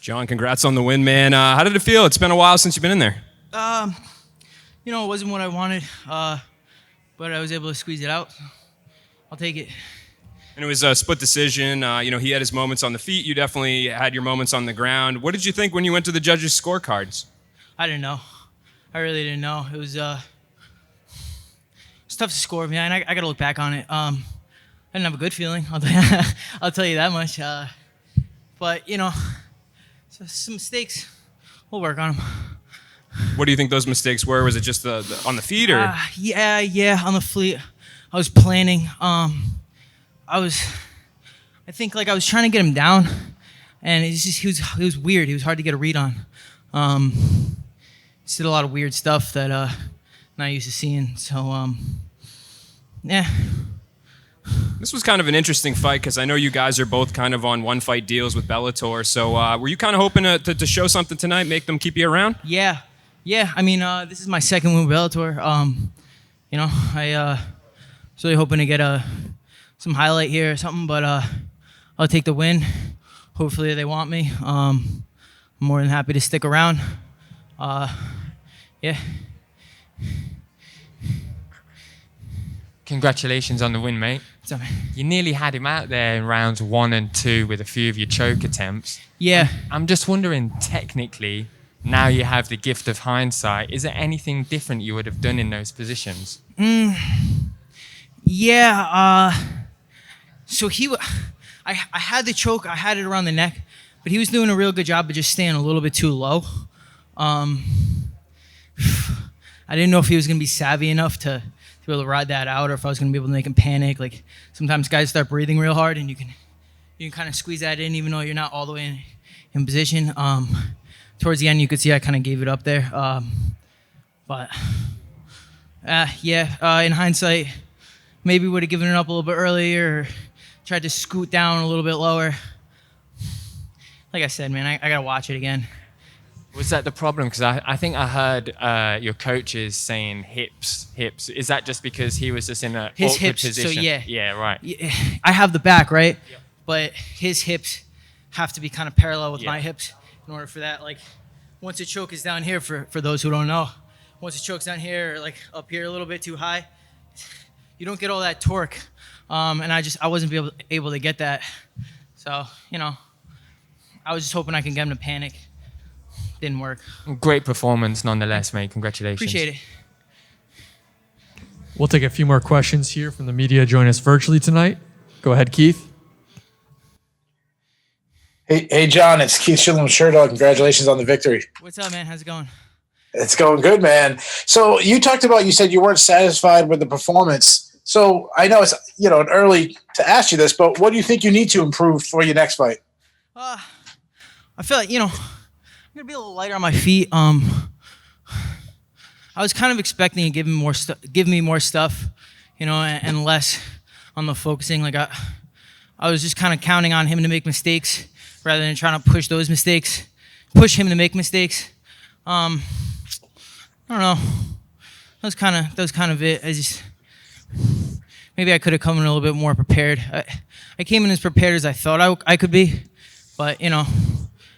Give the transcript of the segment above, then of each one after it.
John, congrats on the win, man. How did it feel? It's been a while since you've been in there. It wasn't what I wanted, but I was able to squeeze it out. I'll take it. And it was a split decision. He had his moments on the feet. You definitely had your moments on the ground. What did you think when you went to the judges' scorecards? I didn't know. I really didn't know. It was tough to score, man. I got to look back on it. I didn't have a good feeling. I'll tell you that much. But so some mistakes. We'll work on them. What do you think those mistakes were? Was it just on the feet, or? Yeah, on the fleet. I was planning. I was trying to get him down, and he was weird. He was hard to get a read on. He did a lot of weird stuff that I'm not used to seeing. So yeah. This was kind of an interesting fight because I know you guys are both kind of on one-fight deals with Bellator. So were you kind of hoping to show something tonight, make them keep you around? Yeah. I mean, this is my second win with Bellator. I was really hoping to get some highlight here or something, but I'll take the win. Hopefully they want me. I'm more than happy to stick around. Yeah. Congratulations on the win, mate. What's up, man? You nearly had him out there in rounds 1 and 2 with a few of your choke attempts. Yeah. I'm just wondering, technically, now you have the gift of hindsight, is there anything different you would have done in those positions? Yeah. So I had the choke. I had it around the neck, but he was doing a real good job of just staying a little bit too low. I didn't know if he was going to be savvy enough to be able to ride that out, or if I was going to be able to make him panic. Like sometimes guys start breathing real hard, and you can kind of squeeze that in, even though you're not all the way in position. Towards the end, you could see I kind of gave it up there. But in hindsight, maybe would have given it up a little bit earlier, or tried to scoot down a little bit lower. Like I said, man, I got to watch it again. Was that the problem? Because I think I heard your coaches saying hips. Is that just because he was just in a his awkward hips, position? So yeah. Yeah, right. I have the back, right? Yep. But his hips have to be kind of parallel with my hips in order for that. Like, once a choke is down here, for those who don't know, once a choke's down here, or like up here a little bit too high, you don't get all that torque. And I wasn't able to get that. So, I was just hoping I can get him to panic. Didn't work. Great performance nonetheless, mate. Congratulations. Appreciate it. We'll take a few more questions here from the media. Join us virtually tonight. Go ahead, Keith. Hey, John, it's Keith Schilling with Sherdog. Congratulations on the victory. What's up, man? How's it going? It's going good, man. So you said you weren't satisfied with the performance. So I know it's, early to ask you this, but what do you think you need to improve for your next fight? I feel like, I'm going to be a little lighter on my feet. I was kind of expecting to give me more stuff, and less on the focusing. Like I was just kind of counting on him to make mistakes rather than trying to push him to make mistakes. I don't know. That was kind of it. Maybe I could have come in a little bit more prepared. I came in as prepared as I thought I could be, but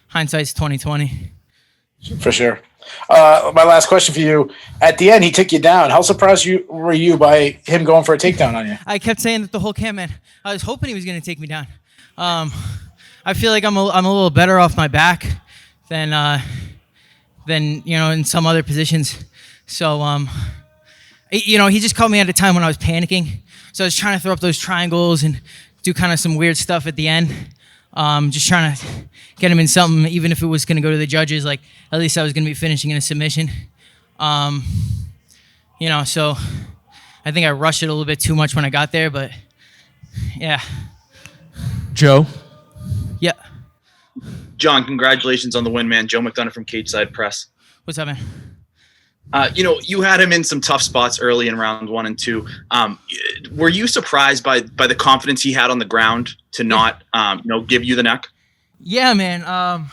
hindsight's 20/20. For sure. My last question for you. At the end, he took you down. How surprised were you by him going for a takedown on you? I kept saying that the whole camp, man. I was hoping he was going to take me down. I feel like I'm a little better off my back than in some other positions. So he just caught me at a time when I was panicking. So I was trying to throw up those triangles and do kind of some weird stuff at the end. Just trying to get him in something, even if it was going to go to the judges. Like, at least I was going to be finishing in a submission. So I think I rushed it a little bit too much when I got there, but yeah. Joe? Yeah. John, congratulations on the win, man. Joe McDonough from Cage Side Press. What's up, man? You had him in some tough spots early in round 1 and 2. Were you surprised by the confidence he had on the ground to not, give you the neck? Yeah, man. I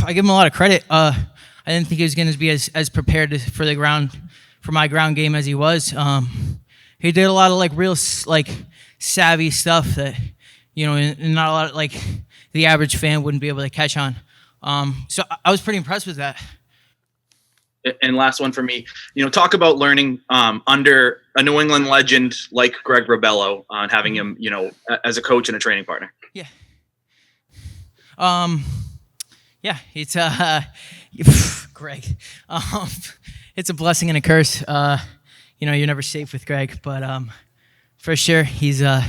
give him a lot of credit. I didn't think he was going to be as prepared for my ground game as he was. He did a lot of real savvy stuff that and not a lot of, like, the average fan wouldn't be able to catch on. So I was pretty impressed with that. And last one for me, talk about learning under a New England legend like Greg Rebello and having him, as a coach and a training partner. Yeah. It's Greg. It's a blessing and a curse. You're never safe with Greg, but for sure he's a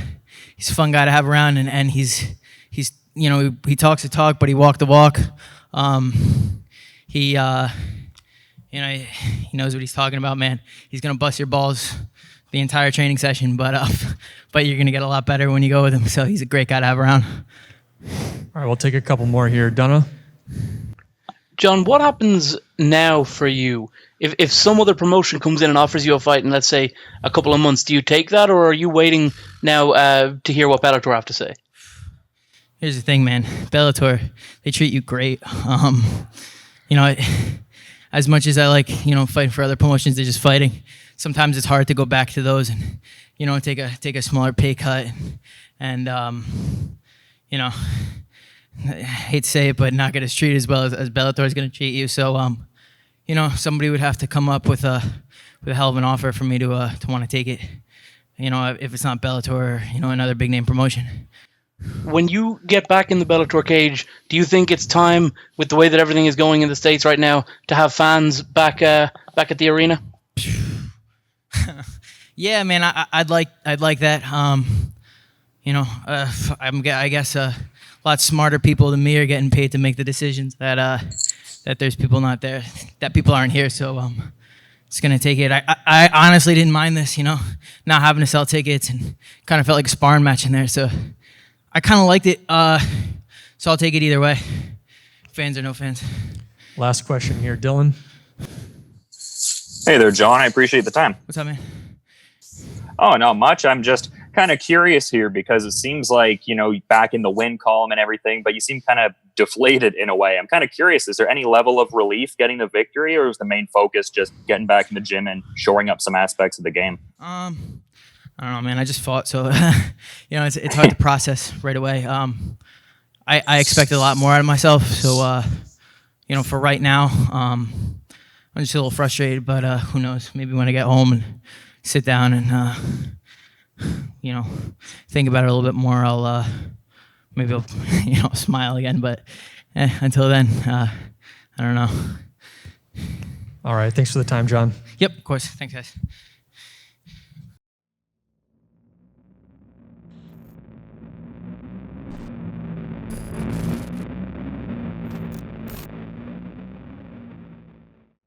fun guy to have around, and he's he talks the talk, but he walk the walk. He knows what he's talking about, man. He's gonna bust your balls the entire training session, but you're gonna get a lot better when you go with him. So he's a great guy to have around. All right, we'll take a couple more here. Douma? John, what happens now for you? If some other promotion comes in and offers you a fight in, let's say, a couple of months, do you take that, or are you waiting now to hear what Bellator have to say? Here's the thing, man. Bellator, they treat you great. As much as I like, fighting for other promotions, they're just fighting. Sometimes it's hard to go back to those and, take a smaller pay cut and I hate to say it, but not get us treated as well as Bellator is going to treat you. So, somebody would have to come up with a hell of an offer for me to want to take it. If it's not Bellator or, another big name promotion. When you get back in the Bellator cage, do you think it's time, with the way that everything is going in the States right now, to have fans back at the arena? Yeah, man, I'd like that. I guess a lot smarter people than me are getting paid to make the decisions that there's people not there, that people aren't here. So it's gonna take it. I honestly didn't mind this, not having to sell tickets, and kind of felt like a sparring match in there. So I kind of liked it. So I'll take it either way, fans or no fans. Last question here, Dylan. Hey there, John. I appreciate the time. What's up, man? Oh, not much. I'm just kind of curious here because it seems like, back in the win column and everything, but you seem kind of deflated in a way. I'm kind of curious, is there any level of relief getting the victory, or is the main focus just getting back in the gym and shoring up some aspects of the game? I don't know, man. I just fought, so it's hard to process right away. I expected a lot more out of myself, so for right now, I'm just a little frustrated. But who knows? Maybe when I get home and sit down and think about it a little bit more, I'll smile again. But until then, I don't know. All right, thanks for the time, John. Yep, of course. Thanks, guys.